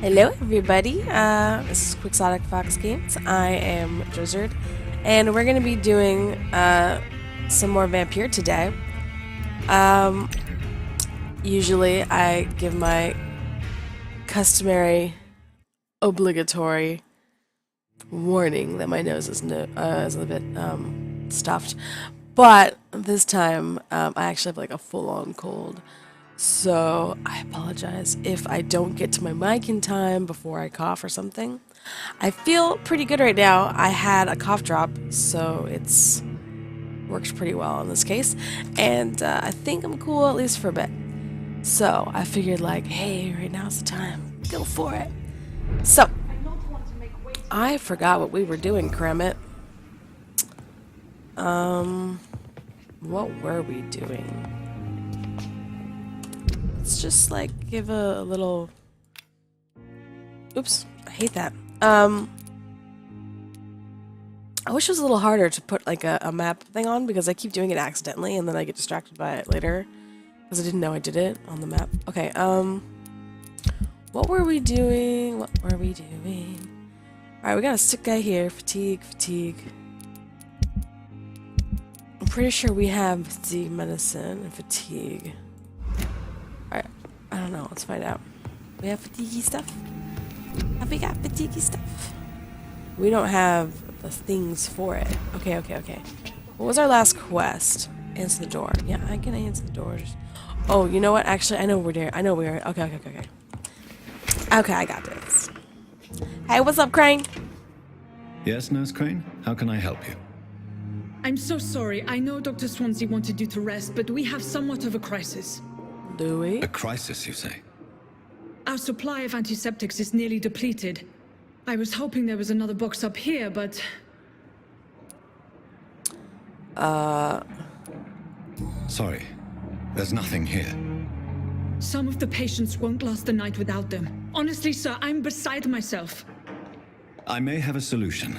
Hello everybody, this is QuixoticFoxGames. I am Drizzard, and we're going to be doing some more Vampyr today. Usually I give my customary, obligatory warning that my nose is a little bit stuffed, but this time I actually have like a full-on cold. So I apologize if I don't get to my mic in time before I cough or something. I feel pretty good right now. I had a cough drop, so it's works pretty well in this case. And I think I'm cool at least for a bit. So I figured like, hey, right now's the time. Go for it. So I forgot what we were doing, Kremit. What were we doing? Let's just like give a little. Oops, I hate that. I wish it was a little harder to put like a map thing on because I keep doing it accidentally and then I get distracted by it later because I didn't know I did it on the map. Okay, what were we doing? What were we doing? Alright, we got a sick guy here. Fatigue. I'm pretty sure we have fatigue medicine and fatigue. Alright, I don't know, let's find out. We have fatiguey stuff? Have we got fatiguey stuff? We don't have the things for it. Okay. What was our last quest? Answer the door. Yeah, I can answer the door. Oh, you know what? Actually, I know we're there. I know we're... Okay. Okay, I got this. Hey, what's up, Crane? Yes, Nurse Crane? How can I help you? I'm so sorry. I know Dr. Swansea wanted you to rest, but we have somewhat of a crisis. Do we? A crisis, you say? Our supply of antiseptics is nearly depleted. I was hoping there was another box up here, but... Sorry. There's nothing here. Some of the patients won't last the night without them. Honestly, sir, I'm beside myself. I may have a solution.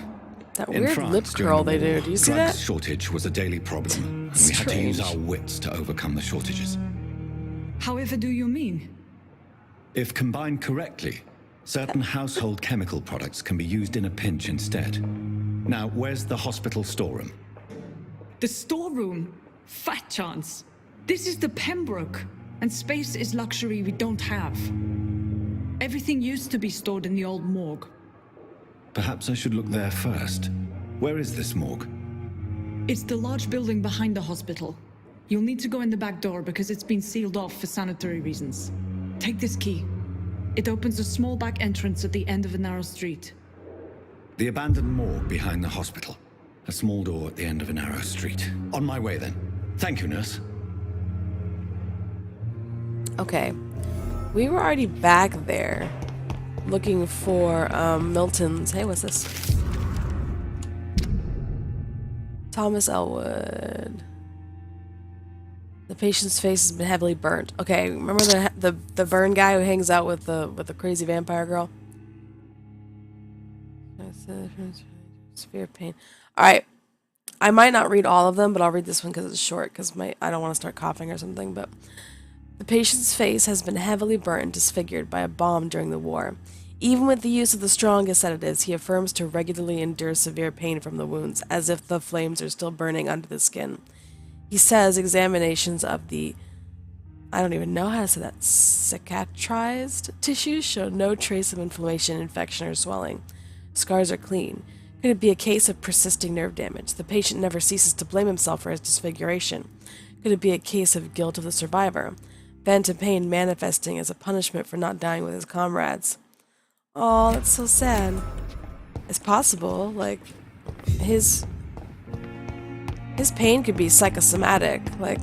That In weird France, lip curl during the they do. war, Do you see drugs that? shortage was a daily problem, and we had to use our wits to overcome the shortages. However do you mean? If combined correctly, certain household chemical products can be used in a pinch instead. Now, where's the hospital storeroom? The storeroom? Fat chance. This is the Pembroke, and space is luxury we don't have. Everything used to be stored in the old morgue. Perhaps I should look there first. Where is this morgue? It's the large building behind the hospital. You'll need to go in the back door because it's been sealed off for sanitary reasons. Take this key. It opens a small back entrance at the end of a narrow street. The abandoned morgue behind the hospital. A small door at the end of a narrow street. On my way then. Thank you, nurse. Okay. We were already back there looking for Milton's. Hey, what's this? Thomas Elwood. The patient's face has been heavily burnt. Okay, remember the burn guy who hangs out with the crazy vampire girl? Severe pain. All right, I might not read all of them, but I'll read this one because it's short. Because I don't want to start coughing or something. But the patient's face has been heavily burnt and disfigured by a bomb during the war. Even with the use of the strongest sedatives, he affirms to regularly endure severe pain from the wounds, as if the flames are still burning under the skin. He says examinations of the, I don't even know how to say that, cicatrized tissues show no trace of inflammation, infection, or swelling. Scars are clean. Could it be a case of persisting nerve damage? The patient never ceases to blame himself for his disfiguration. Could it be a case of guilt of the survivor? Phantom pain manifesting as a punishment for not dying with his comrades. Oh, that's so sad. It's possible, like, his pain could be psychosomatic, like...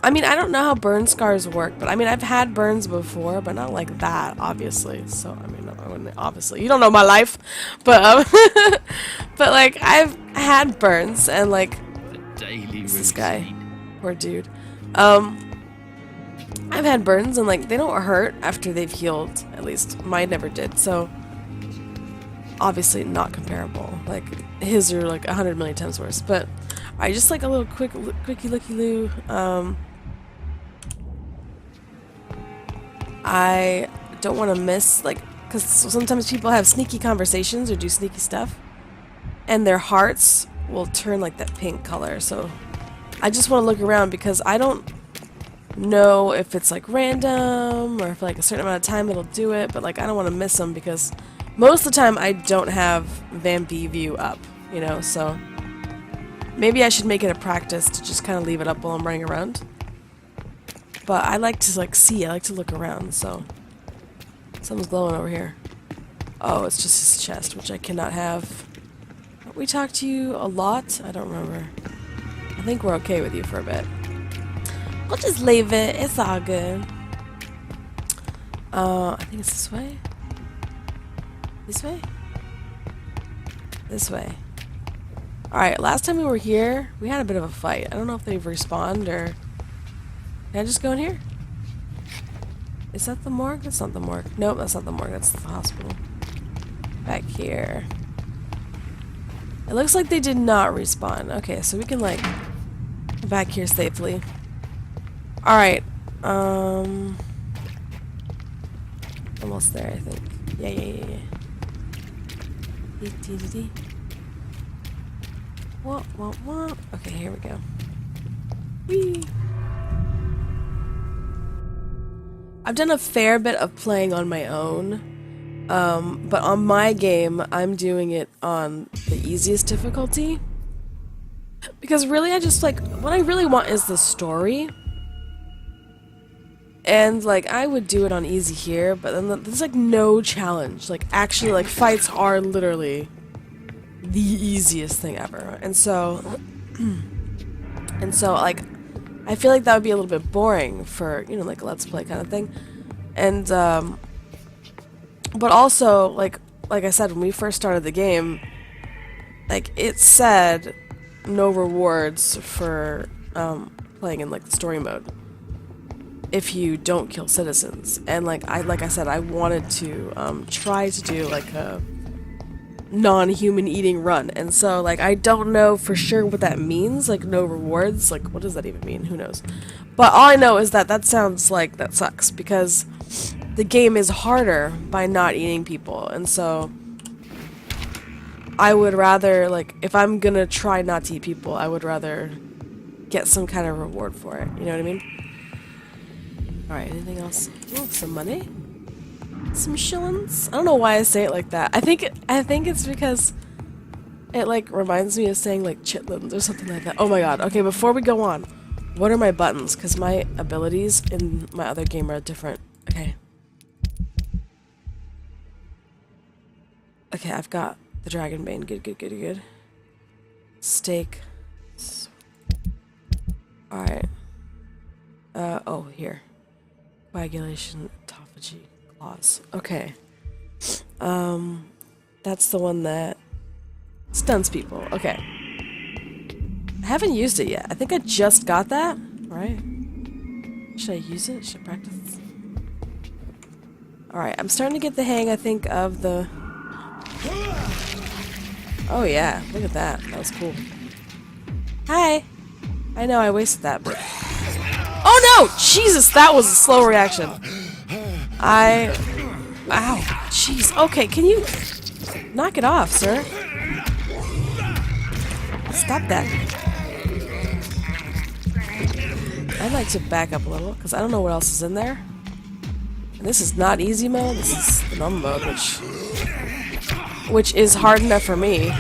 I mean, I don't know how burn scars work, but I mean, I've had burns before, but not like that, obviously. So, I mean, obviously, you don't know my life, but, but like, I've had burns, and like, this guy, poor dude. I've had burns, and like, they don't hurt after they've healed, at least mine never did, so... Obviously not comparable. Like, his are like 100 million times worse. But, alright, just like a little quickie looky loo. I don't want to miss, like, because sometimes people have sneaky conversations or do sneaky stuff, and their hearts will turn like that pink color. So I just want to look around because I don't know if it's like random or if like a certain amount of time it'll do it, but like I don't want to miss them because most of the time I don't have Vampy view up, you know, so maybe I should make it a practice to just kind of leave it up while I'm running around. But I like to like see, I like to look around, so something's glowing over here. Oh, it's just his chest, which I cannot have. We talked to you a lot? I don't remember. I think we're okay with you for a bit. We'll just leave it. It's all good. I think it's this way. This way? This way. Alright, last time we were here, we had a bit of a fight. I don't know if they've respawned or... Can I just go in here? Is that the morgue? That's not the morgue. Nope, that's not the morgue. That's the hospital. Back here. It looks like they did not respawn. Okay, so we can, like, get back here safely. Alright, almost there, I think. Yeah. What? Okay, here we go. Whee! I've done a fair bit of playing on my own. But on my game, I'm doing it on the easiest difficulty. Because really, I just, like, what I really want is the story. And, like, I would do it on easy here, but then there's, like, no challenge. Like, actually, like, fights are literally the easiest thing ever. And so, like, I feel like that would be a little bit boring for, you know, like, a Let's Play kind of thing. And, but also, like I said, when we first started the game, like, it said no rewards for playing in, like, the story mode if you don't kill citizens. And, like I said, I wanted to try to do, like, a non-human eating run. And so, like, I don't know for sure what that means, like, no rewards. Like, what does that even mean? Who knows? But all I know is that that sounds like that sucks, because the game is harder by not eating people, and so I would rather, like, if I'm gonna try not to eat people, I would rather get some kind of reward for it, you know what I mean? Alright, anything else? Oh, some money? Some shillings? I don't know why I say it like that. I think it's because it, like, reminds me of saying, like, chitlins or something like that. Oh my god. Okay, before we go on, what are my buttons? Because my abilities in my other game are different. Okay. Okay, I've got the Dragon Bane. Good. Steak. Alright. Oh, here. Coagulation, autophagy, claws. Okay. That's the one that stuns people. Okay. I haven't used it yet. I think I just got that, right? Should I use it? Should I practice? Alright, I'm starting to get the hang, I think, of the... Oh yeah, look at that. That was cool. Hi! I know I wasted that, but... Oh no! Jesus, that was a slow reaction. Ow. Jeez. Okay, can you... knock it off, sir? Stop that. I'd like to back up a little, because I don't know what else is in there. And this is not easy mode, this is the normal mode, which is hard enough for me.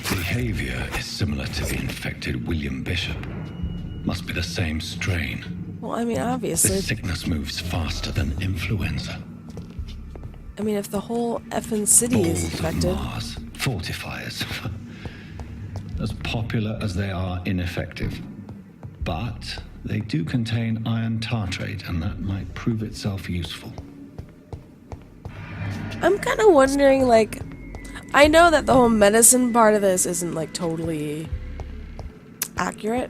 Behavior is similar to the infected William Bishop. Must be the same strain. Well, I mean, obviously. This sickness moves faster than influenza. I mean, if the whole effing city is infected. Balls of Mars, fortifiers. As popular as they are ineffective. But they do contain iron tartrate, and that might prove itself useful. I'm kind of wondering, like, I know that the whole medicine part of this isn't, like, totally accurate,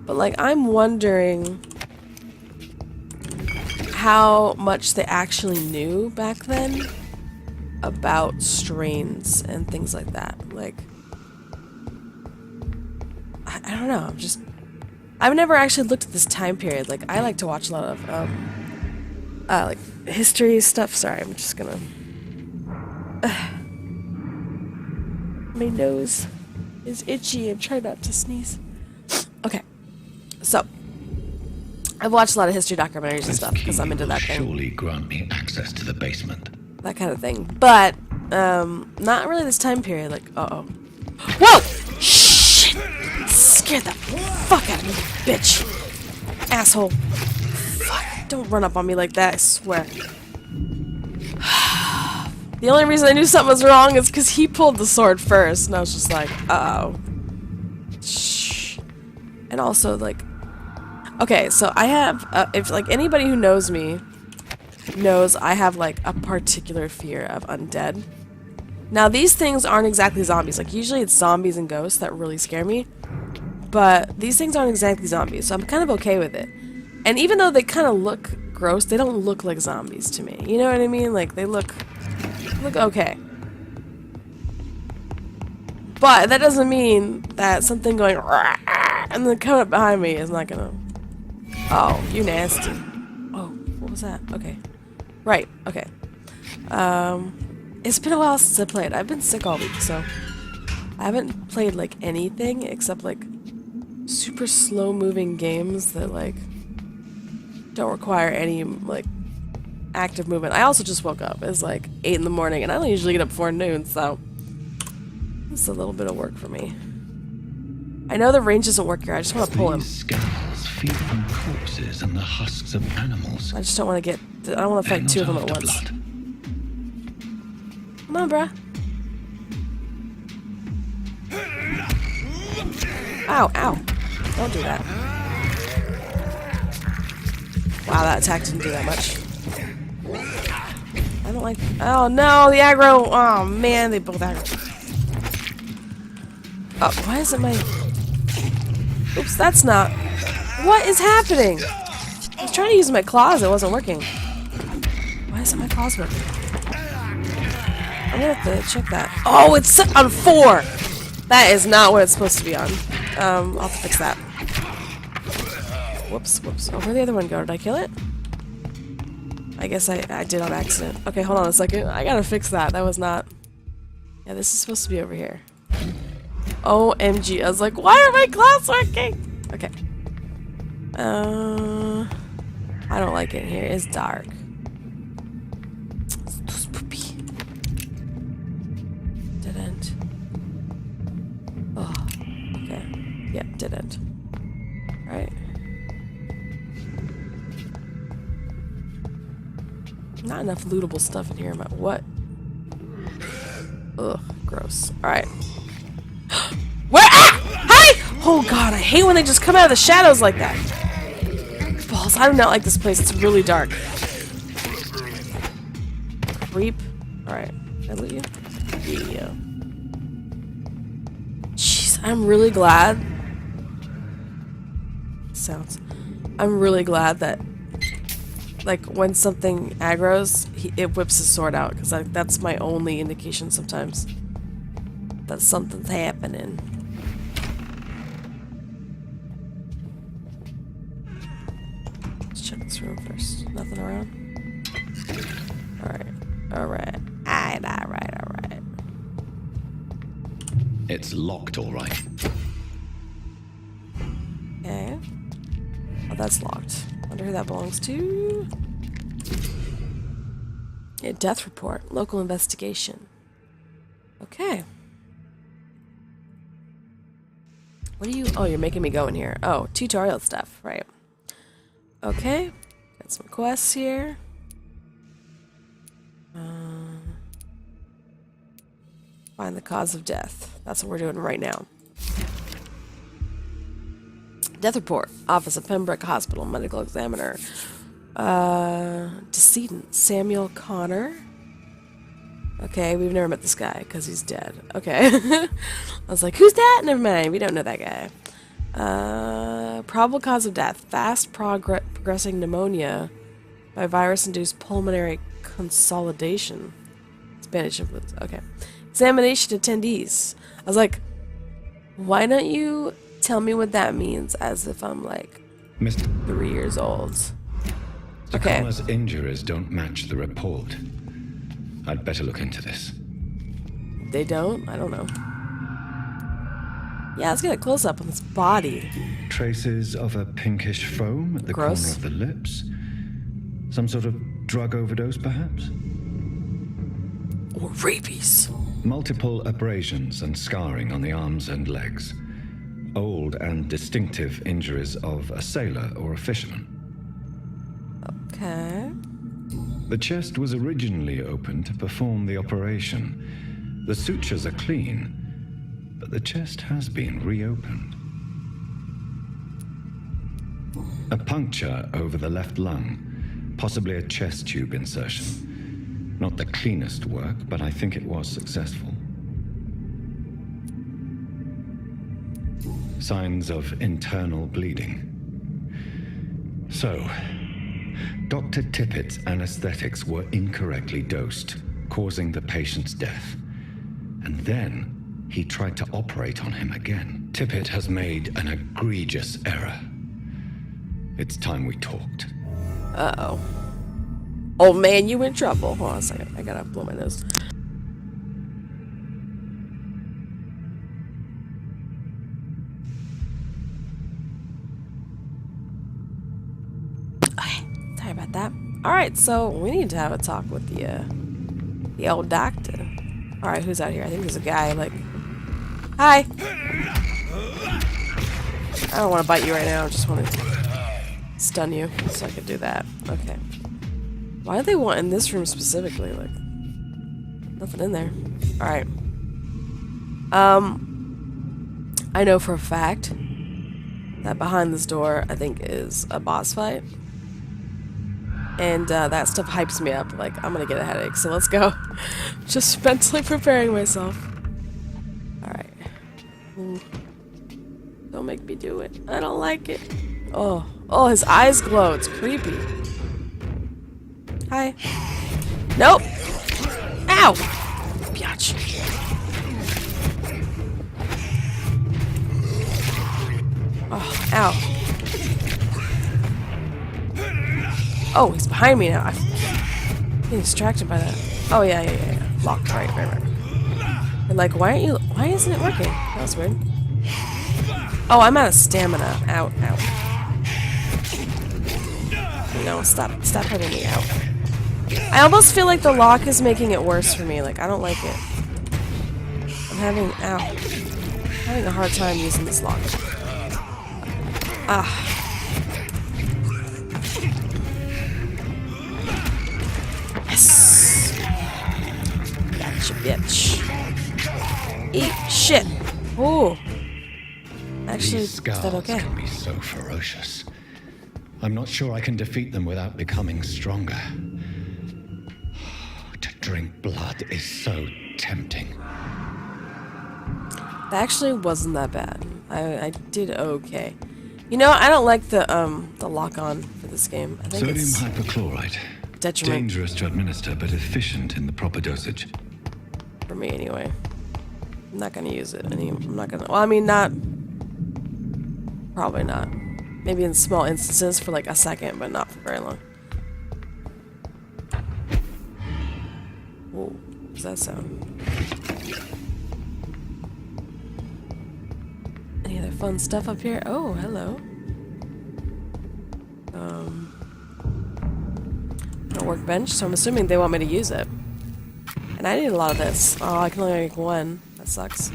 but, like, I'm wondering how much they actually knew back then about strains and things like that. Like, I don't know, I'm just I've never actually looked at this time period. Like, I like to watch a lot of, like, history stuff. Sorry, I'm just gonna... My nose is itchy and try not to sneeze. Okay, so... I've watched a lot of history documentaries and stuff, because I'm into that thing. Surely grant me access to the basement. That kind of thing. But, not really this time period. Like, uh-oh. Whoa! Shit! Scared the fuck out of me, bitch. Asshole. Fuck. Don't run up on me like that, I swear. The only reason I knew something was wrong is because he pulled the sword first, and I was just like, uh-oh. Shh. And also, like... Okay, so I have... if, like, anybody who knows me knows I have, like, a particular fear of undead. Now, these things aren't exactly zombies. Like, usually it's zombies and ghosts that really scare me. But these things aren't exactly zombies, so I'm kind of okay with it. And even though they kind of look gross, they don't look like zombies to me. You know what I mean? Like, they look okay. But that doesn't mean that something going and then coming up behind me is not gonna... Oh, you nasty. Oh, what was that? Okay. Right, okay. It's been a while since I played. I've been sick all week, so I haven't played, like, anything except, like, super slow-moving games that, like, don't require any, like, active movement. I also just woke up. It's, like, 8 in the morning, and I don't usually get up before noon, so it's a little bit of work for me. I know the range doesn't work here. I just want to pull him. These scales feed from corpses and the husks of animals. I just don't want to get... I don't want to fight two of them at once. Blood. Come on, bruh. Ow, ow. Don't do that. Wow, that attack didn't do that much. I don't like... Oh, no, the aggro... Oh, man, they both aggro. Oh, why isn't my... Oops, that's not... What is happening? I was trying to use my claws, it wasn't working. Why isn't my claws working? I'm gonna have to check that. Oh, it's set on 4! That is not what it's supposed to be on. I'll have to fix that. Whoops, whoops. Oh, where'd the other one go? Did I kill it? I guess I did on accident. Okay, hold on a second. I gotta fix that. That was not... Yeah, this is supposed to be over here. OMG. I was like, why are my claws working? Okay. I don't like it here. It's dark. It's too spoopy. Dead end. Oh, okay. Yeah, dead end. Right. Not enough lootable stuff in here. What? Ugh, gross. Alright. Where? Ah! Hi! Oh god, I hate when they just come out of the shadows like that. Balls, I do not like this place. It's really dark. Creep. Alright. Did I loot you? Yeah. Jeez, I'm really glad. Sounds. I'm really glad that, like, when something aggroes, it whips his sword out, because that's my only indication sometimes that something's happening. Let's check this room first. Nothing around? Alright. Alright. Alright. It's locked, all right. Okay. Oh, that's locked. Wonder who that belongs to. Yeah, death report. Local investigation. Okay. What are you... Oh, you're making me go in here. Oh, tutorial stuff. Right. Okay. Got some quests here. Find the cause of death. That's what we're doing right now. Death report. Office of Pembroke Hospital. Medical examiner. Decedent. Samuel Connor. Okay, we've never met this guy because he's dead. Okay. I was like, who's that? Never mind. We don't know that guy. Probable cause of death. Fast progressing pneumonia by virus-induced pulmonary consolidation. Spanish influenza. Okay. Examination attendees. I was like, why don't you tell me what that means as if I'm like Mr. 3 years old. The Okay. coroner's injuries don't match the report. I'd better look into this. They don't? I don't know. Yeah, let's get a close up on this body. Traces of a pinkish foam at the Gross. corner of the lips. Some sort of drug overdose, perhaps? Or rabies. Multiple abrasions and scarring on the arms and legs. Old and distinctive injuries of a sailor or a fisherman. Okay. The chest was originally opened to perform the operation. The sutures are clean, but the chest has been reopened. A puncture over the left lung, possibly a chest tube insertion. Not the cleanest work, but I think it was successful. Signs of internal bleeding. So, Dr. Tippett's anesthetics were incorrectly dosed, causing the patient's death. And then he tried to operate on him again. Tippett has made an egregious error. It's time we talked. Uh-oh. Oh man, you in trouble. Hold on a second. I gotta blow my nose. Okay, sorry about that. Alright, so we need to have a talk with the old doctor. Alright, who's out here? I think there's a guy, like... Hi! I don't want to bite you right now, I just want to stun you, so I could do that. Okay. Why do they want in this room specifically? Like, nothing in there. Alright. I know for a fact that behind this door, I think, is a boss fight. And that stuff hypes me up. Like, I'm gonna get a headache, so let's go. Just mentally preparing myself. Alright. Don't make me do it. I don't like it. Oh. Oh, his eyes glow. It's creepy. Hi. Nope. Ow! Biatch. Oh, ow. Oh, he's behind me now. I'm getting distracted by that. Oh, yeah. Locked. Right. And like, why isn't it working? That was weird. Oh, I'm out of stamina. Ow. No, stop hitting me out. I almost feel like the lock is making it worse for me. Like, I don't like it. I'm having a hard time using this lock. Ah. Yes. Gotcha, bitch. Eat shit. Ooh. Actually, These is that scars okay? can be so ferocious. I'm not sure I can defeat them without becoming stronger. To drink blood is so tempting. That actually wasn't that bad. I did okay. You know, I don't like the lock-on for this game. I think Sodium it's hypochlorite. detriment Dangerous to administer, but efficient in the proper dosage. for me anyway. I'm not gonna use it. I'm not gonna. Well, I mean, not. Probably not. Maybe in small instances for like a second, but not for very long. Whoa, what does that sound? Any other fun stuff up here? Oh, hello. A workbench, so I'm assuming they want me to use it. And I need a lot of this. Oh, I can only make one. That sucks.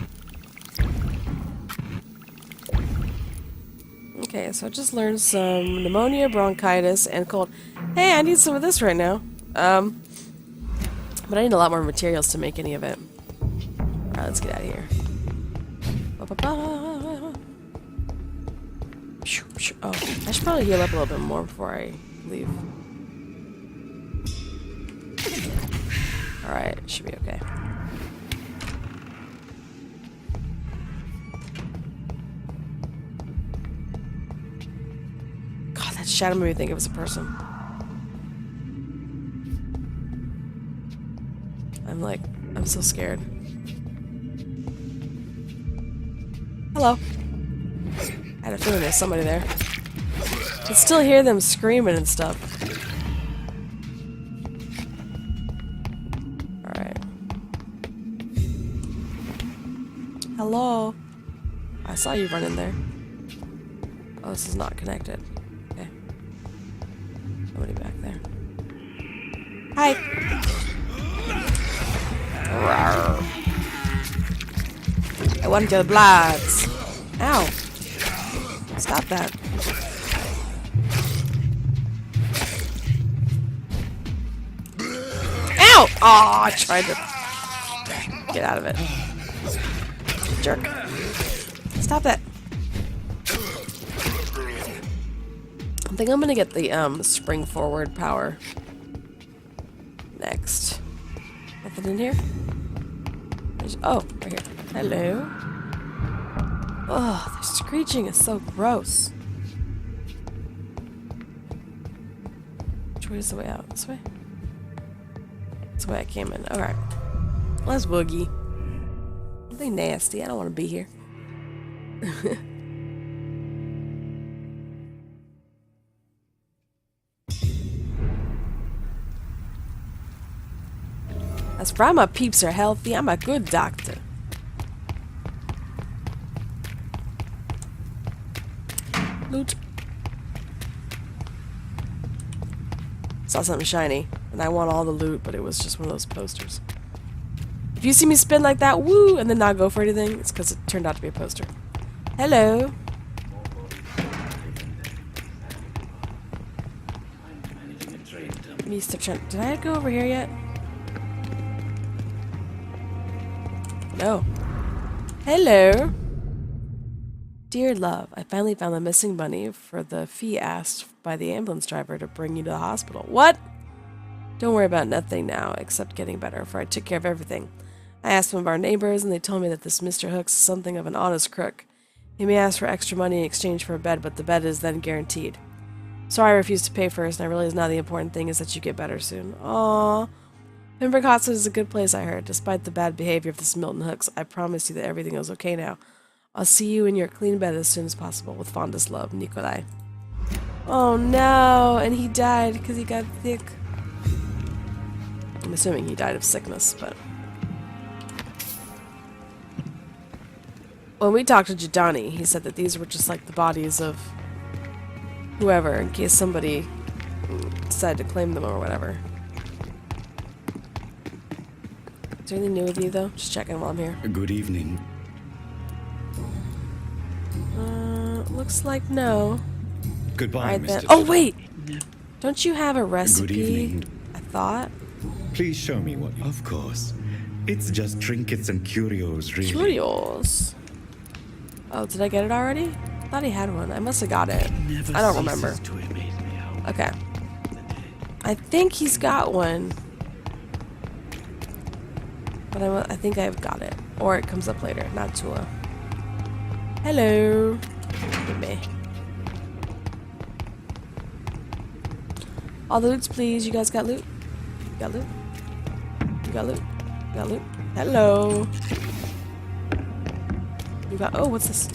Okay, so I just learned some pneumonia, bronchitis, and cold. Hey, I need some of this right now. But I need a lot more materials to make any of it. Alright, let's get out of here. Ba-ba-ba. Oh, I should probably heal up a little bit more before I leave. Alright, should be okay. God, that shadow made me think it was a person. I'm so scared. Hello. I had a feeling there's somebody there. I can still hear them screaming and stuff. Alright. Hello? I saw you running there. Oh, this is not connected. Okay. Somebody back there. Hi! I want your bloods. Ow. Stop that. Ow! Oh, I tried to get out of it. Jerk. Stop that. I think I'm gonna get the spring forward power next. Nothing in here? Oh, right here. Hello. Oh, the screeching is so gross. Which way is the way out? This way? That's the way I came in. Alright. Let's boogie. They nasty. I don't want to be here. As far my peeps are healthy, I'm a good doctor. Loot. Saw something shiny, and I want all the loot, but it was just one of those posters. If you see me spin like that, woo, and then not go for anything, it's because it turned out to be a poster. Hello. Mr. Trent, did I go over here yet? No. Hello. Dear love, I finally found the missing money for the fee asked by the ambulance driver to bring you to the hospital. What? Don't worry about nothing now, except getting better, for I took care of everything. I asked some of our neighbors, and they told me that this Mr. Hooks is something of an honest crook. He may ask for extra money in exchange for a bed, but the bed is then guaranteed. Sorry I refused to pay first, and I realize now the important thing is that you get better soon. Aww. Pembroke Hospital is a good place, I heard. Despite the bad behavior of this Milton Hooks, I promise you that everything is okay now. I'll see you in your clean bed as soon as possible. With fondest love, Nikolai. Oh no! And he died because he got sick. I'm assuming he died of sickness, but... When we talked to Jadani, he said that these were just like the bodies of whoever, in case somebody decided to claim them or whatever. Is there anything new with you, though? Just checking while I'm here. Good evening. Looks like no. Goodbye, Mr. Then. Oh, wait! Don't you have a recipe? Good evening. I thought. Please show me what you... Of course. It's just trinkets and curios, really. Curios? Oh, did I get it already? I thought he had one. I must have got it. I don't remember. Okay. I think he's got one. But I think I've got it. Or it comes up later. Not Tula. Hello. Me. All the loots, please. You guys got loot? You got loot? You got loot? You got loot? Hello. You got... Oh, what's this?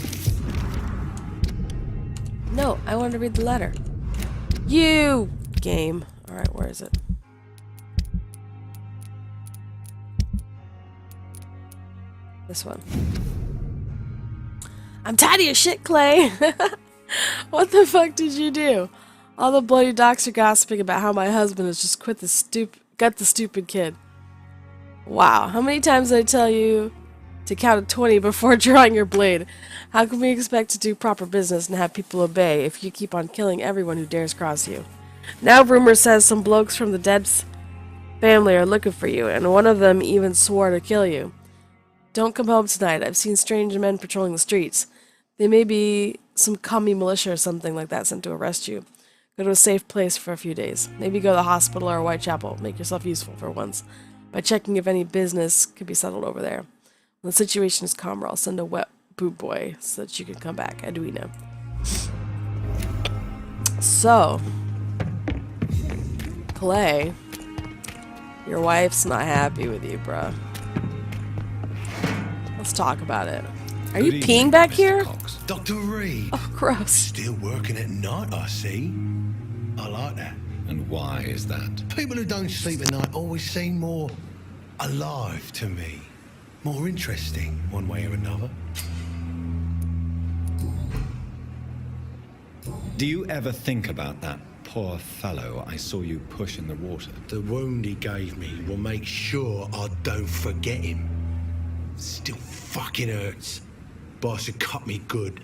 No, I wanted to read the letter. You! Game. Alright, where is it? This one. I'm tired of your shit, Clay! What the fuck did you do? All the bloody docs are gossiping about how my husband has just got the stupid kid. Wow, how many times did I tell you to count to 20 before drawing your blade? How can we expect to do proper business and have people obey if you keep on killing everyone who dares cross you? Now rumor says some blokes from the dead's family are looking for you, and one of them even swore to kill you. Don't come home tonight. I've seen strange men patrolling the streets. They may be some commie militia or something like that sent to arrest you. Go to a safe place for a few days. Maybe go to the hospital or Whitechapel. Make yourself useful for once by checking if any business could be settled over there. When the situation is calmer, I'll send a wet boot boy so that you can come back. Edwina. So, Clay, your wife's not happy with you, bruh. Let's talk about it. Are you peeing back here? Cox. Dr. Reed. Oh, gross. Still working at night, I see. I like that. And why is that? People who don't sleep at night always seem more alive to me. More interesting, one way or another. Do you ever think about that poor fellow I saw you push in the water? The wound he gave me will make sure I don't forget him. Still fucking hurts. Boss had cut me good.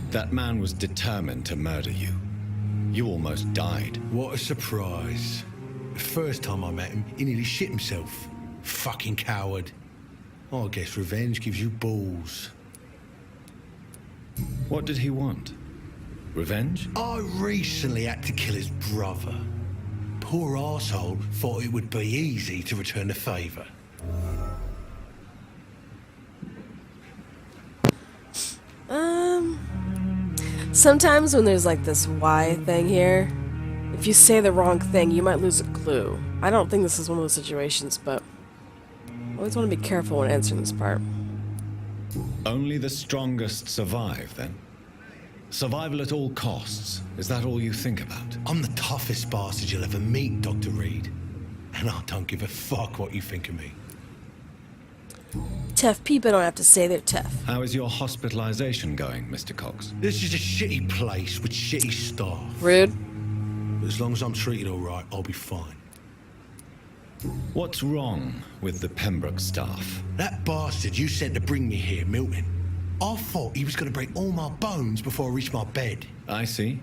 That man was determined to murder you. You almost died. What a surprise. The first time I met him, he nearly shit himself. Fucking coward. I guess revenge gives you balls. What did he want? Revenge? I recently had to kill his brother. Poor arsehole thought it would be easy to return the favour. Sometimes when there's like this why thing here, if you say the wrong thing, you might lose a clue. I don't think this is one of those situations, but I always want to be careful when answering this part. Only the strongest survive, then? Survival at all costs. Is that all you think about? I'm the toughest bastard you'll ever meet, Dr. Reed. And I don't give a fuck what you think of me. Tough people don't have to say they're tough. How is your hospitalization going, Mr. Cox? This is a shitty place with shitty staff. Rude. But as long as I'm treated all right, I'll be fine. What's wrong with the Pembroke staff? That bastard you sent to bring me here, Milton, I thought he was going to break all my bones before I reached my bed. I see.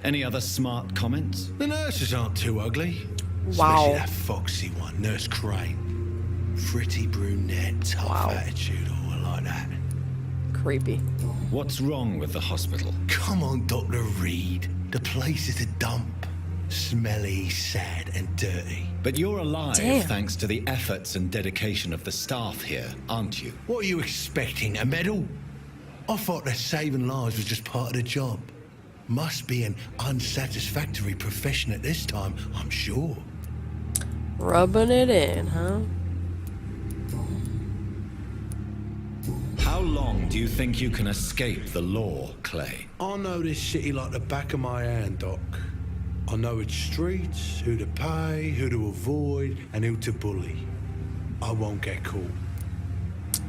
Any other smart comments? The nurses aren't too ugly. Wow. Especially that foxy one, Nurse Crane. Pretty brunette, tough attitude, oh, I like that. Creepy. What's wrong with the hospital? Come on, Dr. Reed. The place is a dump. Smelly, sad, and dirty. But you're alive Damn. thanks to the efforts and dedication of the staff here, aren't you? What are you expecting, a medal? I thought that saving lives was just part of the job. Must be an unsatisfactory profession at this time, I'm sure. Rubbing it in, huh? How long do you think you can escape the law, Clay? I know this city like the back of my hand, Doc. I know its streets, who to pay, who to avoid, and who to bully. I won't get caught.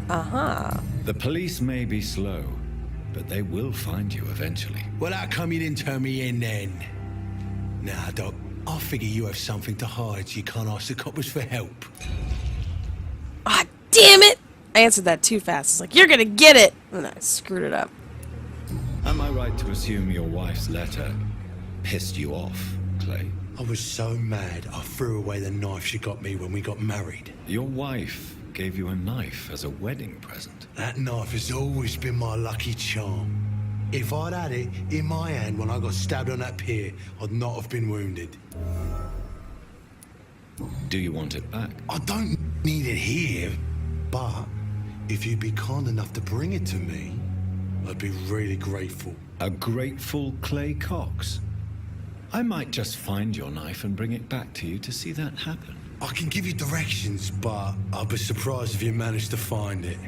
Uh-huh. The police may be slow, but they will find you eventually. Well, how come you didn't turn me in then? Nah, Doc. I figure you have something to hide so you can't ask the coppers for help. Ah, damn it! I answered that too fast. It's like, you're gonna get it! And I screwed it up. Am I right to assume your wife's letter pissed you off, Clay? I was so mad I threw away the knife she got me when we got married. Your wife gave you a knife as a wedding present. That knife has always been my lucky charm. If I'd had it in my hand when I got stabbed on that pier, I'd not have been wounded. Do you want it back? I don't need it here, but if you'd be kind enough to bring it to me, I'd be really grateful. A grateful Clay Cox? I might just find your knife and bring it back to you to see that happen. I can give you directions, but I'd be surprised if you managed to find it.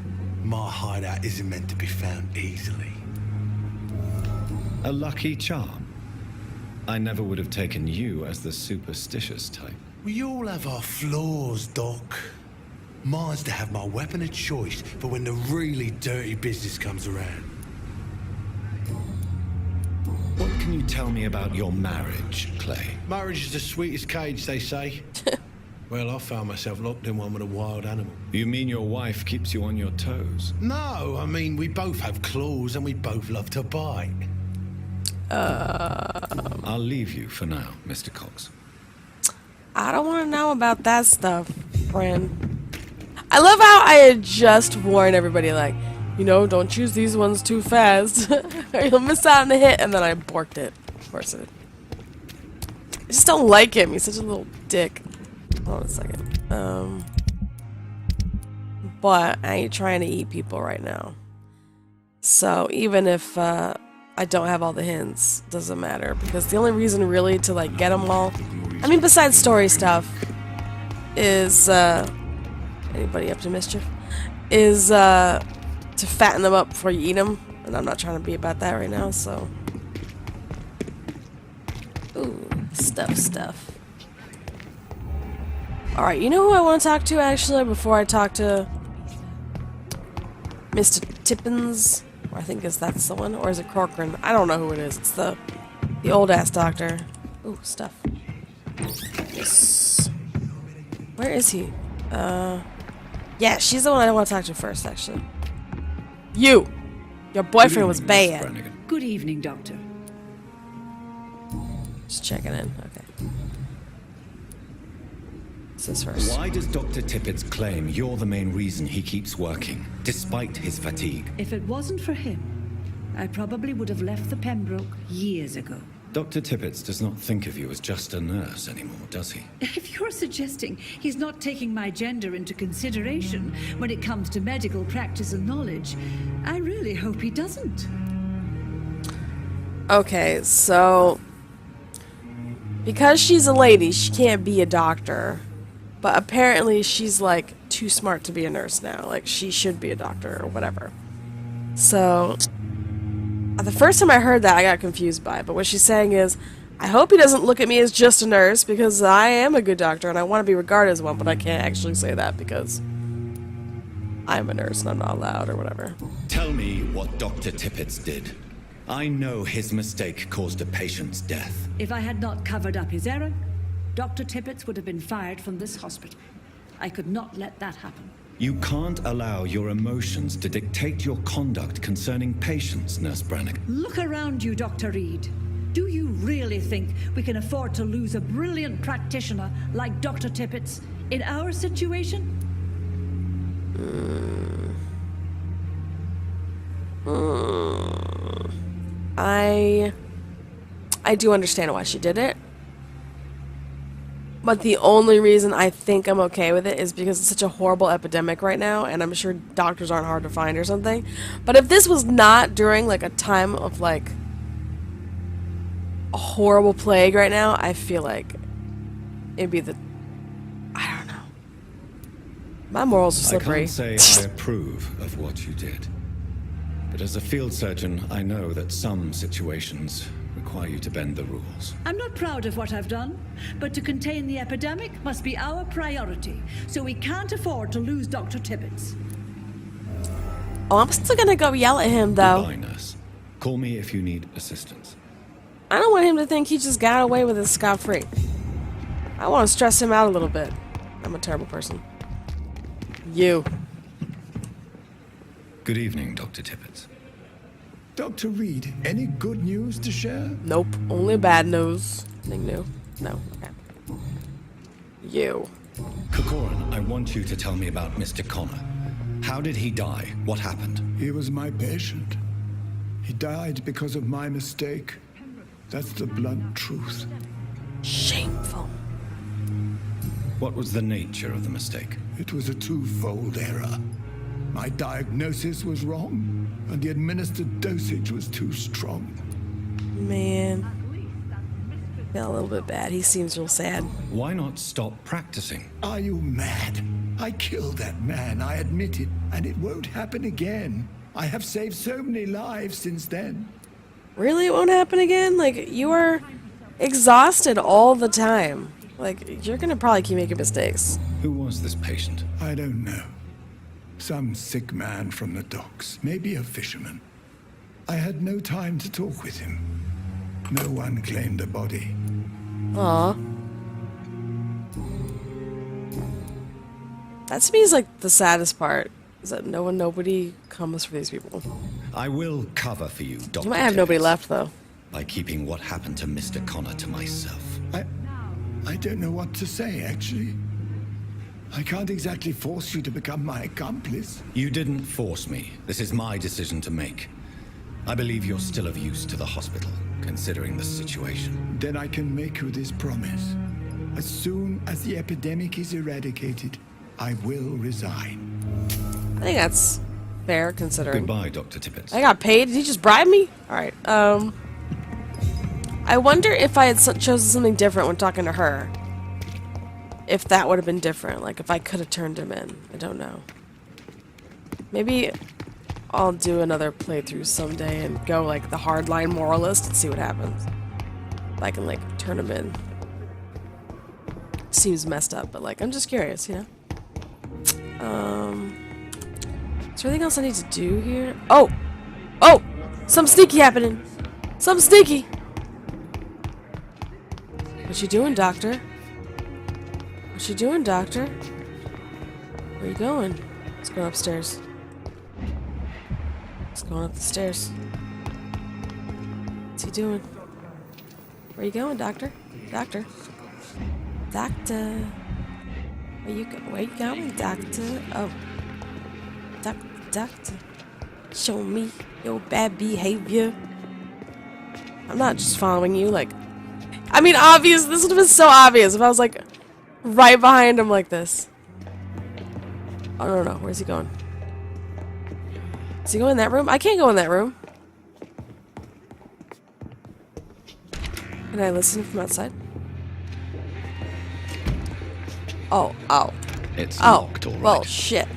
My hideout isn't meant to be found easily. A lucky charm. I never would have taken you as the superstitious type. We all have our flaws, Doc. Mine's to have my weapon of choice for when the really dirty business comes around. What can you tell me about your marriage, Clay? Marriage is the sweetest cage, they say. Well, I found myself locked in one with a wild animal. You mean your wife keeps you on your toes? No, I mean, we both have claws and we both love to bite. I'll leave you for now, Mr. Cox. I don't want to know about that stuff, friend. I love how I had just warned everybody, like, you know, don't choose these ones too fast, or you'll miss out on a hit, and then I borked it. Of course I just don't like him. He's such a little dick. Hold on a second. But I ain't trying to eat people right now. So even if I don't have all the hints, doesn't matter, because the only reason really to like get them all, I mean, besides story stuff, is anybody up to mischief, is to fatten them up before you eat them, and I'm not trying to be about that right now, so. Ooh, stuff. Alright, you know who I want to talk to, actually, before I talk to Mr. Tippins? Or I think that's the one. Or is it Corcoran? I don't know who it is. It's the old-ass doctor. Ooh, stuff. Yes. Where is he? Yeah, she's the one I want to talk to first, actually. You! Your boyfriend was bad. Good evening, Doctor. Just checking in. Okay. What's this first? Why does Dr. Tippett's claim you're the main reason he keeps working, despite his fatigue? If it wasn't for him, I probably would have left the Pembroke years ago. Dr. Tippett does not think of you as just a nurse anymore, does he? If you're suggesting he's not taking my gender into consideration when it comes to medical practice and knowledge, I really hope he doesn't. Okay, so because she's a lady, she can't be a doctor. But apparently she's like too smart to be a nurse now. Like she should be a doctor or whatever. So the first time I heard that, I got confused by it. But what she's saying is, I hope he doesn't look at me as just a nurse because I am a good doctor and I want to be regarded as one, but I can't actually say that because I'm a nurse and I'm not allowed or whatever. Tell me what Dr. Tippett did. I know his mistake caused a patient's death. If I had not covered up his error, Dr. Tippett would have been fired from this hospital. I could not let that happen. You can't allow your emotions to dictate your conduct concerning patients, Nurse Brannigan. Look around you, Dr. Reed. Do you really think we can afford to lose a brilliant practitioner like Dr. Tippett in our situation? I do understand why she did it. But the only reason I think I'm okay with it is because it's such a horrible epidemic right now, and I'm sure doctors aren't hard to find or something. But if this was not during, like, a time of, like, a horrible plague right now, I feel like it'd be the... I don't know. My morals are slippery. I can't say I approve of what you did. But as a field surgeon, I know that some situations require you to bend the rules. I'm not proud of what I've done, but to contain the epidemic must be our priority, so we can't afford to lose Dr. Tippett. Oh, I'm still gonna go yell at him, though. Goodbye, nurse. Call me if you need assistance. I don't want him to think he just got away with it scot-free. I want to stress him out a little bit. I'm a terrible person. You. Good evening, Dr. Tippett. Dr. Reed, any good news to share? Nope. Only bad news. Anything new? No. Okay. You. Corcoran, I want you to tell me about Mr. Connor. How did he die? What happened? He was my patient. He died because of my mistake. That's the blunt truth. Shameful. What was the nature of the mistake? It was a twofold error. My diagnosis was wrong, and the administered dosage was too strong. Man. Feel a little bit bad. He seems real sad. Why not stop practicing? Are you mad? I killed that man, I admit it, and it won't happen again. I have saved so many lives since then. Really? It won't happen again? Like, you are exhausted all the time. Like, you're gonna probably keep making mistakes. Who was this patient? I don't know. Some sick man from the docks, maybe a fisherman. I had no time to talk with him. No one claimed the body. Aw. That to me is like the saddest part. Is that nobody comes for these people. I will cover for you, Dr. You might have nobody Tippett, left, though. by keeping what happened to Mr. Connor to myself. I don't know what to say, actually. I can't exactly force you to become my accomplice. You didn't force me. This is my decision to make. I believe you're still of use to the hospital, considering the situation. Then I can make you this promise. As soon as the epidemic is eradicated, I will resign. I think that's fair, considering. Goodbye, Dr. Tippett. I got paid? Did he just bribe me? Alright, I wonder if I had chosen something different when talking to her. If that would have been different. Like, if I could have turned him in. I don't know. Maybe I'll do another playthrough someday and go like the hardline moralist and see what happens. If I can like turn him in. Seems messed up, but like I'm just curious, you know? Is there anything else I need to do here? Oh! Oh! Something sneaky happening! Something sneaky! What you doing, doctor? What you doing, doctor? Where you going? Let's go upstairs. Let's go up the stairs. What's he doing? Where you going, doctor? Doctor? Doctor? Where you going, doctor? Oh. Doctor. Show me your bad behavior. I'm not just following you, like... I mean, obvious. This would have been so obvious if I was, like, right behind him like this. Oh, no. Where's he going? Is he going in that room? I can't go in that room. Can I listen from outside? Oh. It's locked already. Well, shit.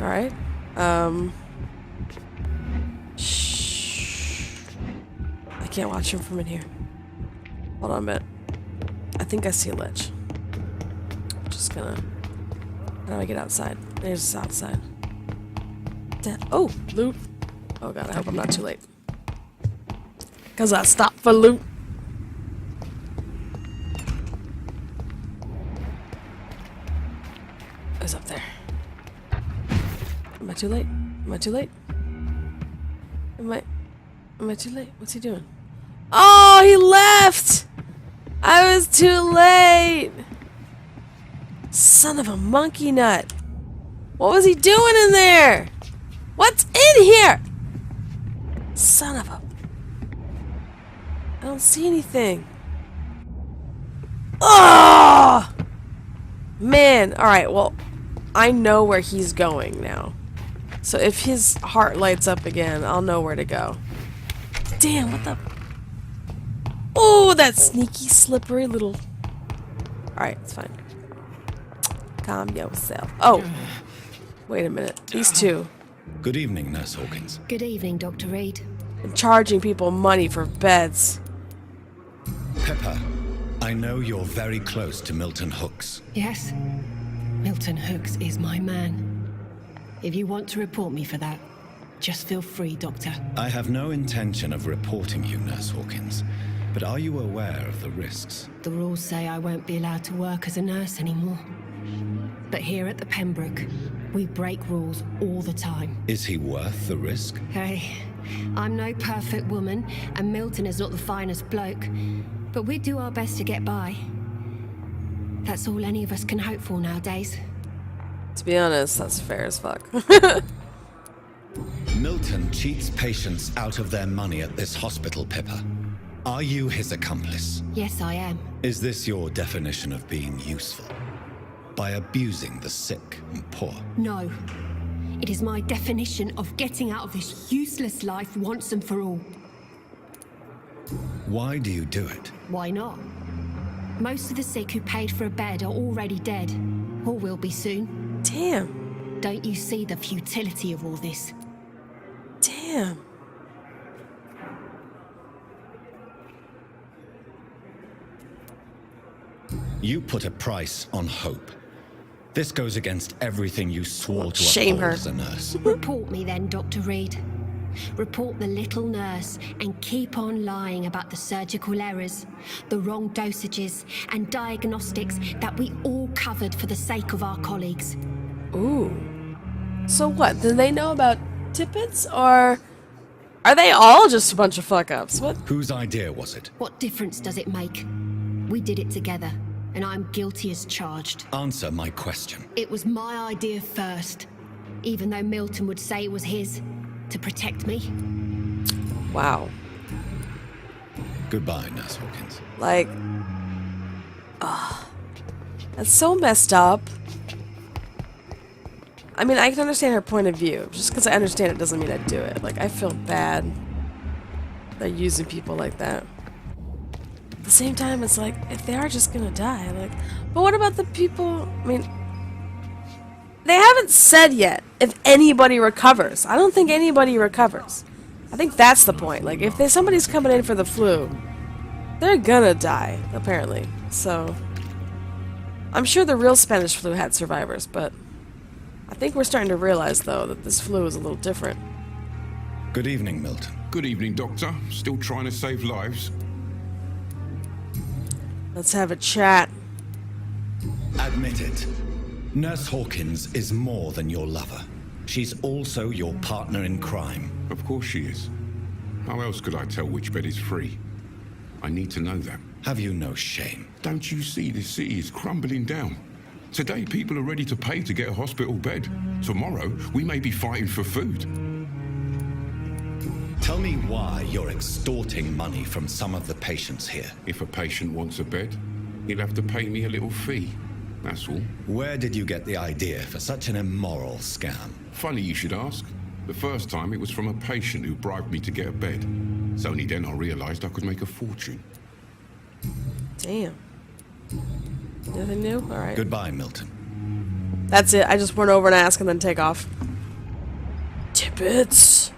Alright. Shh. I can't watch him from in here. Hold on a minute. I think I see a ledge. Just gonna... How do I get outside? There's outside. Oh, loot. Oh god, I hope I'm not too late. Cause I stopped for loot. Who's up there? Am I too late? Am I too late? Am I too late? What's he doing? Oh, he left! I was too late! Son of a monkey nut. What was he doing in there? What's in here? Son of a... I don't see anything. Oh! Man, alright, well, I know where he's going now. So if his heart lights up again, I'll know where to go. Damn, what the... Oh, that sneaky, slippery little... Alright, it's fine. Calm yourself. Oh! Wait a minute. These two. Good evening, Nurse Hawkins. Good evening, Dr. Reed. And charging people money for beds. Pepper, I know you're very close to Milton Hooks. Yes? Milton Hooks is my man. If you want to report me for that, just feel free, Doctor. I have no intention of reporting you, Nurse Hawkins. But are you aware of the risks? The rules say I won't be allowed to work as a nurse anymore. But here at the Pembroke, we break rules all the time. Is he worth the risk? Hey, I'm no perfect woman, and Milton is not the finest bloke. But we do our best to get by. That's all any of us can hope for nowadays. To be honest, that's fair as fuck. Milton cheats patients out of their money at this hospital, Pippa. Are you his accomplice? Yes, I am. Is this your definition of being useful? By abusing the sick and poor? No. It is my definition of getting out of this useless life once and for all. Why do you do it? Why not? Most of the sick who paid for a bed are already dead, or will be soon. Damn. Don't you see the futility of all this? Damn. You put a price on hope. This goes against everything you swore to Shame uphold her. as a nurse. Report me then, Dr. Reed. Report the little nurse and keep on lying about the surgical errors, the wrong dosages and diagnostics that we all covered for the sake of our colleagues. Ooh. So what? Do they know about Tippets, or are they all just a bunch of fuck-ups? What? Whose idea was it? What difference does it make? We did it together, and I'm guilty as charged. Answer my question. It was my idea first, even though Milton would say it was his, to protect me. Wow. Goodbye, Nurse Hawkins. Like, that's so messed up. I mean, I can understand her point of view. Just because I understand it doesn't mean I'd do it. Like, I feel bad they're using people like that. At the same time, it's like, if they are just gonna die, like... But what about the people... I mean... they haven't said yet if anybody recovers. I don't think anybody recovers. I think that's the point. Like, if somebody's coming in for the flu, they're gonna die, apparently. So, I'm sure the real Spanish flu had survivors, but I think we're starting to realize, though, that this flu is a little different. Good evening, Milton. Good evening, Doctor. Still trying to save lives? Let's have a chat. Admit it. Nurse Hawkins is more than your lover. She's also your partner in crime. Of course she is. How else could I tell which bed is free? I need to know that. Have you no shame? Don't you see this city is crumbling down? Today, people are ready to pay to get a hospital bed. Tomorrow, we may be fighting for food. Tell me why you're extorting money from some of the patients here. If a patient wants a bed, he'll have to pay me a little fee. That's all. Where did you get the idea for such an immoral scam? Funny you should ask. The first time it was from a patient who bribed me to get a bed. It's only then I realized I could make a fortune. Damn. Nothing new? Alright. Goodbye, Milton. That's it. I just run over and ask and then take off. Tippets!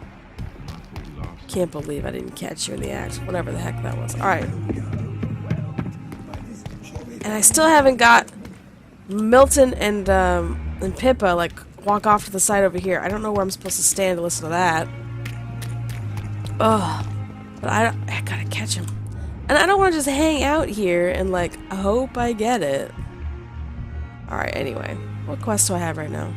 Can't believe I didn't catch you in the act. Whatever the heck that was. Alright. And I still haven't got Milton and Pippa, like, walk off to the side over here. I don't know where I'm supposed to stand to listen to that. Ugh. But I gotta catch him. And I don't want to just hang out here and, like, hope I get it. Alright, anyway. What quest do I have right now?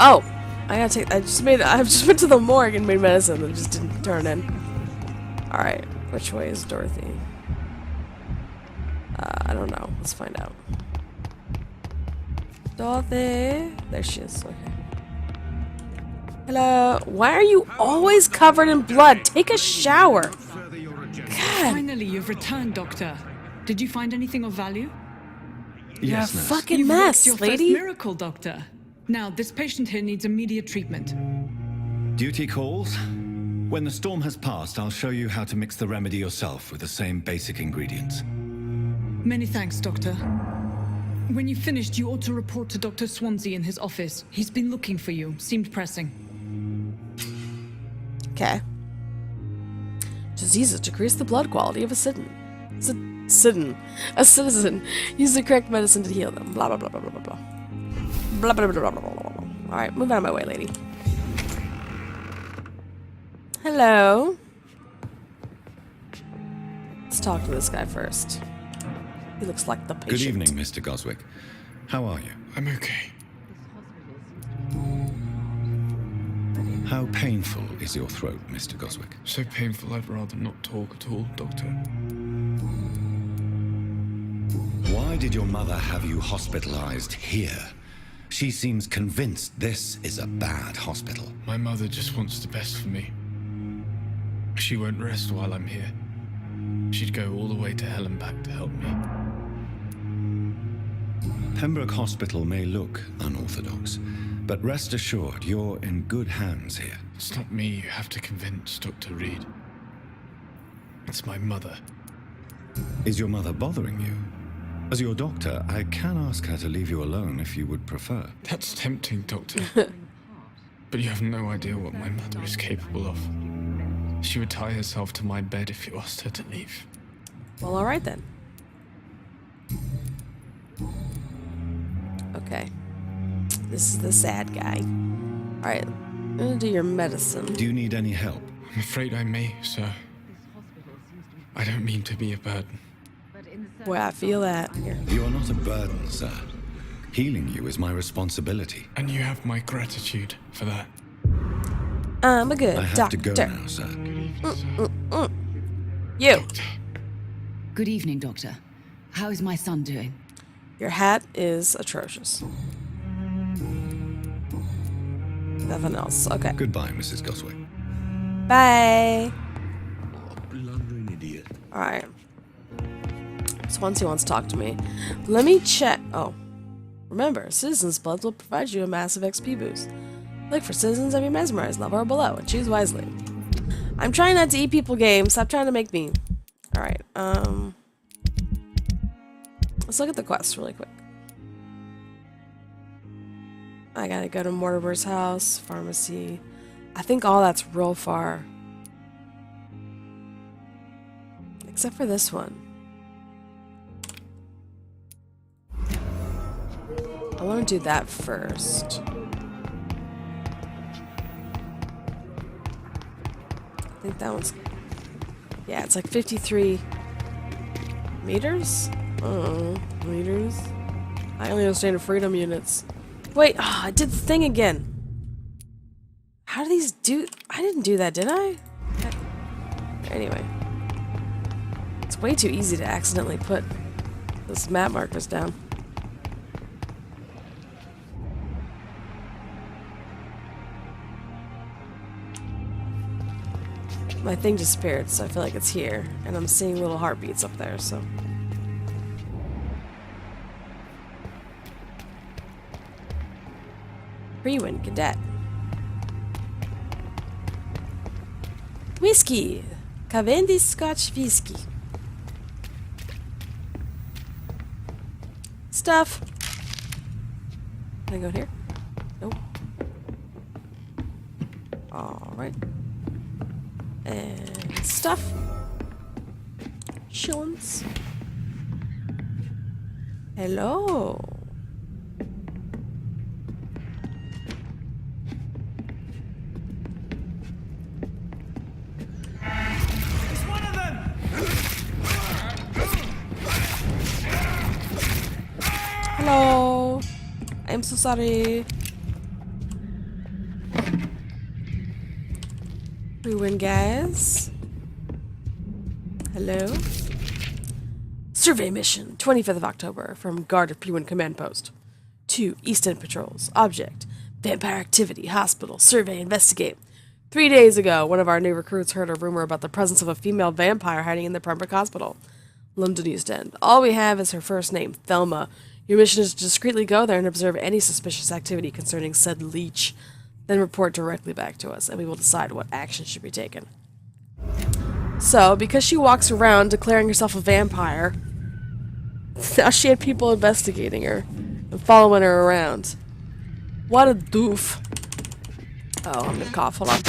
Oh! I just went to the morgue and made medicine and just didn't turn in. Alright. Which way is Dorothy? I don't know. Let's find out. Dorothy! There she is. Okay. Hello. Why are you always covered in blood? Take a shower. God. Finally, you've returned, Doctor. Did you find anything of value? Yes, You're a nurse. fucking You've mess, worked your lady. first miracle, Doctor. Now, this patient here needs immediate treatment. Duty calls. When the storm has passed, I'll show you how to mix the remedy yourself with the same basic ingredients. Many thanks, Doctor. When you've finished, you ought to report to Dr. Swansea in his office. He's been looking for you. Seemed pressing. Okay. Diseases decrease the blood quality of a citizen. A citizen. Use the correct medicine to heal them. Blah, blah, blah, blah, blah, blah, blah. Blah, blah, blah, blah, blah, blah, blah. Alright, move out of my way, lady. Hello. Let's talk to this guy first. He looks like the patient. Good evening, Mr. Goswick. How are you? I'm okay. How painful is your throat, Mr. Goswick? So painful I'd rather not talk at all, Doctor. Why did your mother have you hospitalized here? She seems convinced this is a bad hospital. My mother just wants the best for me. She won't rest while I'm here. She'd go all the way to hell and back to help me. Pembroke Hospital may look unorthodox, but rest assured you're in good hands here. It's not me you have to convince, Dr. Reed. It's my mother. Is your mother bothering you? As your doctor, I can ask her to leave you alone if you would prefer. That's tempting, Doctor. But you have no idea what my mother is capable of. She would tie herself to my bed if you asked her to leave. Well, alright then. Okay. This is the sad guy. Alright, I'm gonna do your medicine. Do you need any help? I'm afraid I may, sir. I don't mean to be a burden. Boy, I feel that. Here. You are not a burden, sir. Healing you is my responsibility. And you have my gratitude for that. I'm a good I have doctor. to go now, sir. You. Good evening, Doctor. How is my son doing? Your hat is atrocious. Nothing else. Okay. Goodbye, Mrs. Goswick. Bye. Blundering idiot. Alright. Swansea wants to talk to me. Let me check. Oh. Remember, Citizens Blood will provide you a massive XP boost. Look for Citizens of your Mesmerized level or below and choose wisely. I'm trying not to eat people game. Stop trying to make me. Alright, let's look at the quest really quick. I gotta go to Mortimer's house, pharmacy. I think all that's real far. Except for this one. I want to do that first. I think that one's... Yeah, it's like 53 meters? Meters? I only understand freedom units. Wait, I did the thing again. How do these do... I didn't do that, did I? Anyway. It's way too easy to accidentally put those map markers down. My thing disappeared, so I feel like it's here. And I'm seeing little heartbeats up there, so... Pre-win cadet. Whiskey! Cavendish Scotch whiskey. Stuff! Can I go here? Nope. Alright. And stuff. Shillings. Hello. It's one of them. Hello. I'm so sorry. We win, guys. Hello. Survey mission, 25th of October, from Guard of P1 Command Post. 2 East End Patrols. Object, Vampire Activity, Hospital, Survey, Investigate. 3 days ago, one of our new recruits heard a rumor about the presence of a female vampire hiding in the Pembroke Hospital. London East End. All we have is her first name, Thelma. Your mission is to discreetly go there and observe any suspicious activity concerning said leech. Then report directly back to us, and we will decide what action should be taken. So, because she walks around declaring herself a vampire, now she had people investigating her and following her around. What a doof. Oh, I'm gonna cough. Hold on.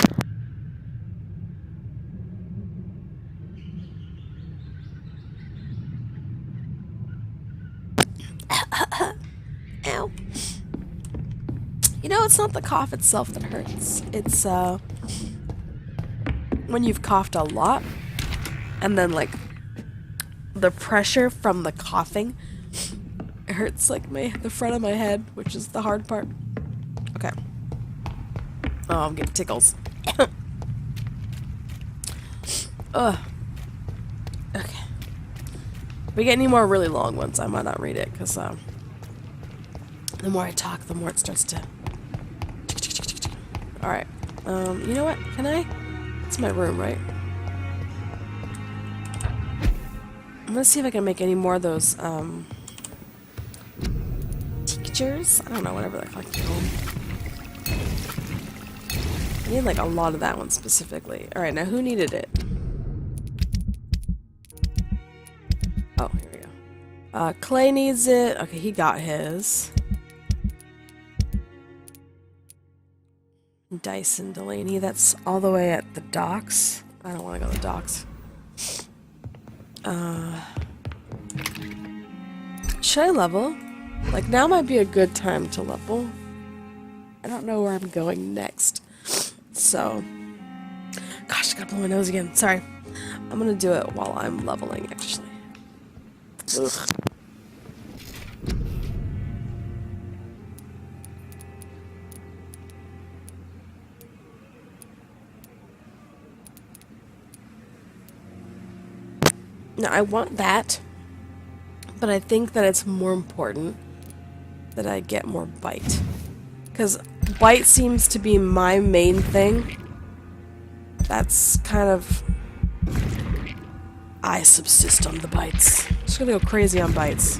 Ow. You know, it's not the cough itself that hurts. It's, when you've coughed a lot, and then, like, the pressure from the coughing hurts, like, the front of my head, which is the hard part. Okay. Oh, I'm getting tickles. Ugh. Okay. If we get any more really long ones, I might not read it, because, the more I talk, the more it starts to... Alright. You know what? Can I? It's my room, right? I'm gonna see if I can make any more of those, tinctures? I don't know, whatever they're called. I need, like, a lot of that one specifically. Alright, now who needed it? Oh, here we go. Clay needs it. Okay, he got his. Dyson Delaney, that's all the way at the docks. I don't want to go to the docks. Should I level? Like, now might be a good time to level. I don't know where I'm going next. So, gosh, I gotta blow my nose again. Sorry. I'm gonna do it while I'm leveling, actually. Ugh. Now, I want that, but I think that it's more important that I get more bite. Because bite seems to be my main thing. That's kind of... I subsist on the bites. Just gonna go crazy on bites.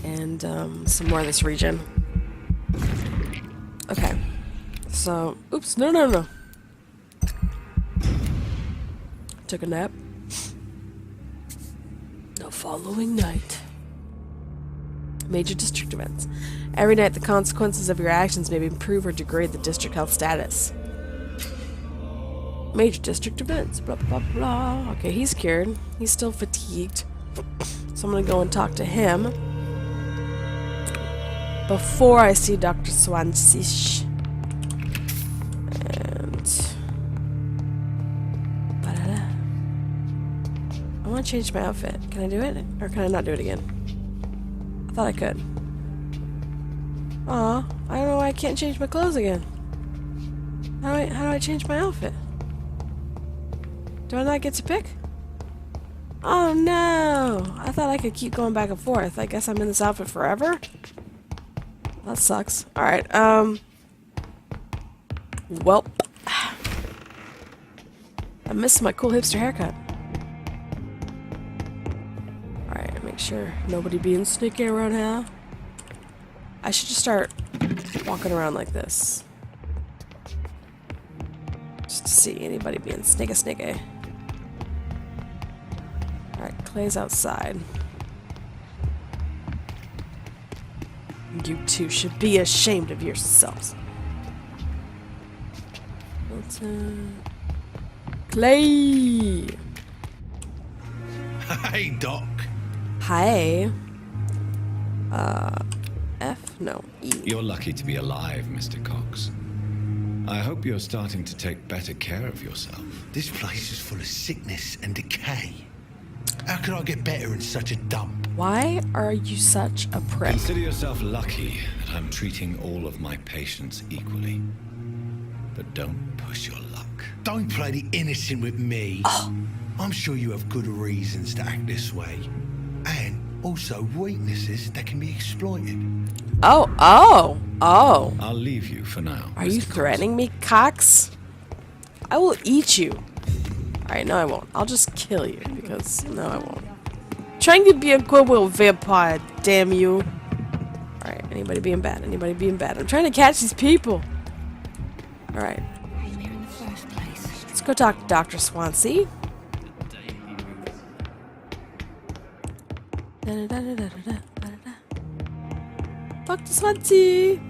And, some more of this region. Okay. So, oops, no. Took a nap. The following night. Major district events. Every night, the consequences of your actions may improve or degrade the district health status. Major district events. Blah, blah, blah. Okay, he's cured. He's still fatigued. So I'm going to go and talk to him before I see Dr. Swansea. And... I want to change my outfit. Can I do it? Or can I not do it again? I thought I could. Aw, I don't know why I can't change my clothes again. How do I change my outfit? Do I not get to pick? Oh no! I thought I could keep going back and forth. I guess I'm in this outfit forever? That sucks. Alright, Welp. I missed my cool hipster haircut. Alright, make sure nobody being sneaky around here. I should just start walking around like this. Just to see anybody being sneaky. Alright, Clay's outside. You two should be ashamed of yourselves. Clay! Hey, Doc. Hi. F? No, E. You're lucky to be alive, Mr. Cox. I hope you're starting to take better care of yourself. This place is full of sickness and decay. How could I get better in such a dump? Why are you such a prick? Consider yourself lucky that I'm treating all of my patients equally. But don't push your luck. Don't play the innocent with me. Oh. I'm sure you have good reasons to act this way. And also weaknesses that can be exploited. Oh. I'll leave you for now. Are you threatening me, Cox? I will eat you. Alright, no I won't. I'll just kill you, because no I won't. Trying to be a good little vampire, damn you. Alright, anybody being bad? Anybody being bad? I'm trying to catch these people. Alright. Let's go talk to Dr. Swansea. Dr. Swansea!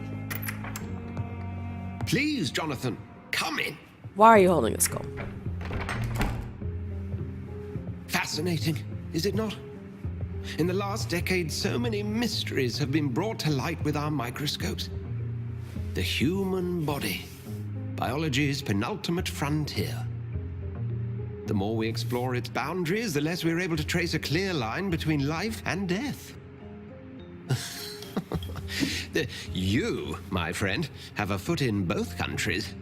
Please, Jonathan, come in. Why are you holding a skull? Fascinating, is it not? In the last decade, so many mysteries have been brought to light with our microscopes. The human body, biology's penultimate frontier. The more we explore its boundaries, the less we're able to trace a clear line between life and death. You, my friend, have a foot in both countries.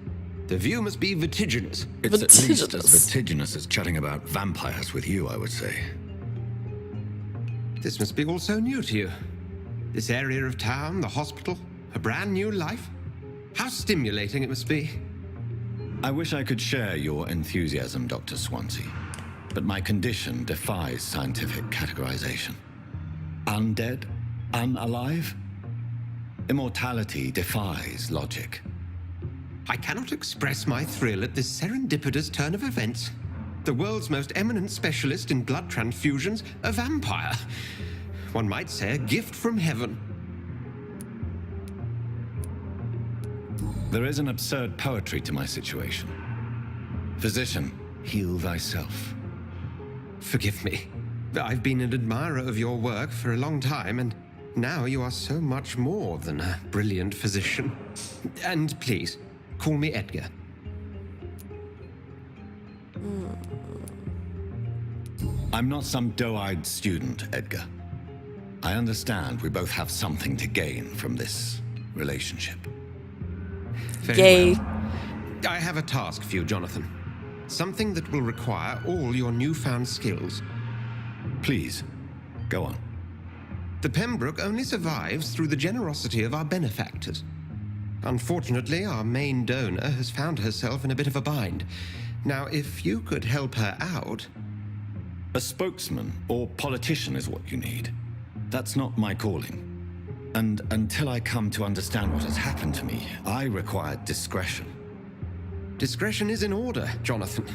The view must be vertiginous. It's at least as vertiginous as chatting about vampires with you, I would say. This must be all so new to you. This area of town, the hospital, a brand new life. How stimulating it must be. I wish I could share your enthusiasm, Dr. Swansea, but my condition defies scientific categorization. Undead? Unalive? Immortality defies logic. I cannot express my thrill at this serendipitous turn of events. The world's most eminent specialist in blood transfusions, a vampire. One might say a gift from heaven. There is an absurd poetry to my situation. Physician, heal thyself. Forgive me. I've been an admirer of your work for a long time, and now you are so much more than a brilliant physician. And please, call me Edgar. I'm not some doe-eyed student, Edgar. I understand we both have something to gain from this relationship. Very well. I have a task for you, Jonathan. Something that will require all your newfound skills. Please, go on. The Pembroke only survives through the generosity of our benefactors. Unfortunately, our main donor has found herself in a bit of a bind. Now, if you could help her out... A spokesman or politician is what you need. That's not my calling. And until I come to understand what has happened to me, I require discretion. Discretion is in order, Jonathan.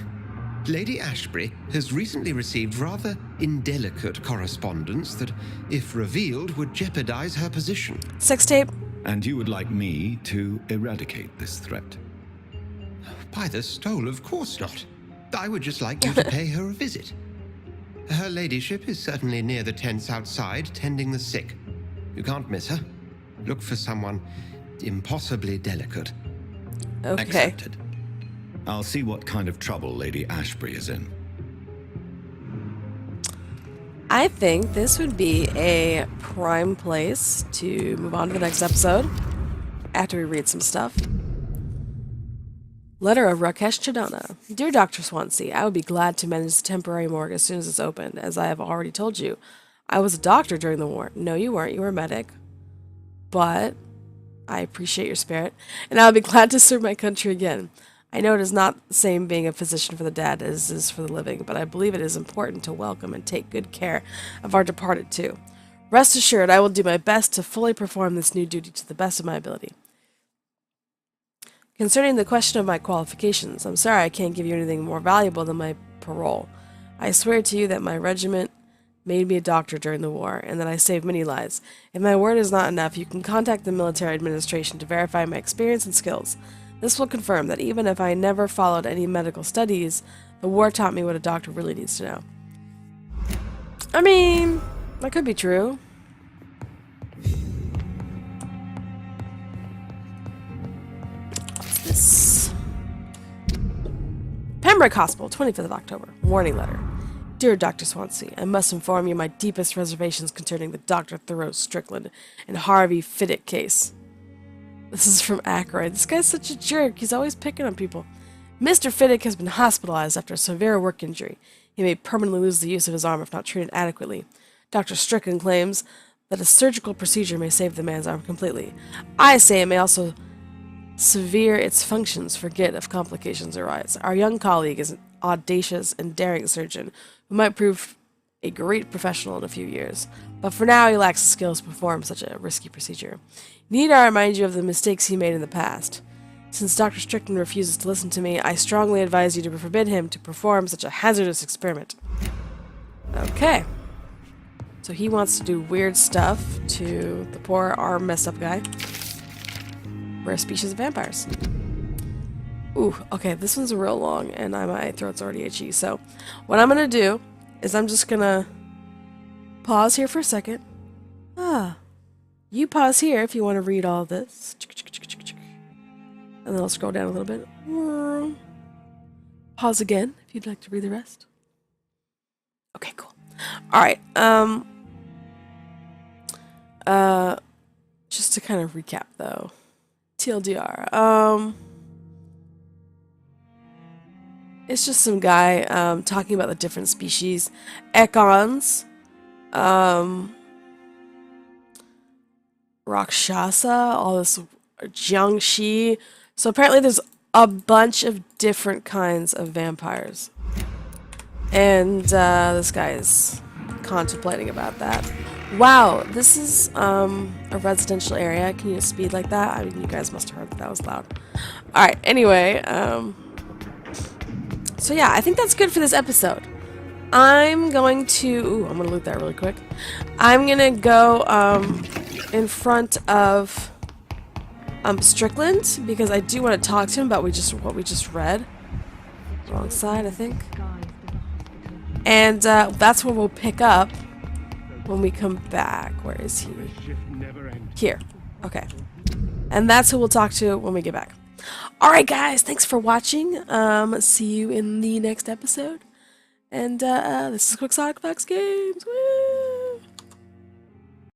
Lady Ashbury has recently received rather indelicate correspondence that, if revealed, would jeopardize her position. Sex tape. And you would like me to eradicate this threat? By the stole, of course not. I would just like you to pay her a visit. Her ladyship is certainly near the tents outside, tending the sick. You can't miss her. Look for someone impossibly delicate. Okay. Accepted. I'll see what kind of trouble Lady Ashbury is in. I think this would be a prime place to move on to the next episode after we read some stuff. Letter of Rakesh Chadana. Dear Dr. Swansea, I would be glad to manage the temporary morgue as soon as it's opened. As I have already told you, I was a doctor during the war. No, you weren't. You were a medic. But I appreciate your spirit, and I would be glad to serve my country again. I know it is not the same being a physician for the dead as it is for the living, but I believe it is important to welcome and take good care of our departed too. Rest assured, I will do my best to fully perform this new duty to the best of my ability. Concerning the question of my qualifications, I'm sorry I can't give you anything more valuable than my parole. I swear to you that my regiment made me a doctor during the war, and that I saved many lives. If my word is not enough, you can contact the military administration to verify my experience and skills. This will confirm that even if I never followed any medical studies, the war taught me what a doctor really needs to know. I mean, that could be true. What's this? Pembroke Hospital, 25th of October. Warning letter. Dear Dr. Swansea, I must inform you my deepest reservations concerning the Dr. Thoreau Strickland and Harvey Fiddick case. This is from Ackroyd. This guy's such a jerk. He's always picking on people. Mr. Fiddick has been hospitalized after a severe work injury. He may permanently lose the use of his arm if not treated adequately. Dr. Strickland claims that a surgical procedure may save the man's arm completely. I say it may also sever its functions for good if complications arise. Our young colleague is an audacious and daring surgeon who might prove a great professional in a few years, but for now he lacks the skills to perform such a risky procedure. Need I remind you of the mistakes he made in the past? Since Dr. Strickland refuses to listen to me, I strongly advise you to forbid him to perform such a hazardous experiment. Okay. So he wants to do weird stuff to the poor arm messed up guy. Rare species of vampires. Ooh, okay, this one's real long and my throat's already itchy. So what I'm gonna do is I'm just gonna pause here for a second. You pause here if you want to read all this. And then I'll scroll down a little bit. Pause again if you'd like to read the rest. Okay, cool. Alright, just to kind of recap though. TLDR. It's just some guy talking about the different species. Ekons. Rakshasa, all this Jiangxi. So apparently there's a bunch of different kinds of vampires. And this guy is contemplating about that. Wow, this is a residential area. Can you speed like that? I mean, you guys must have heard that was loud. Alright, anyway. So yeah, I think that's good for this episode. I'm going to... Ooh, I'm going to loot that really quick. I'm going to go in front of Strickland, because I do want to talk to him about what we just read. Wrong side, I think. And that's where we'll pick up when we come back. Where is he? Here. Okay. And that's who we'll talk to when we get back. Alright guys, thanks for watching. See you in the next episode. And this is QuixoticFoxGames. Woo!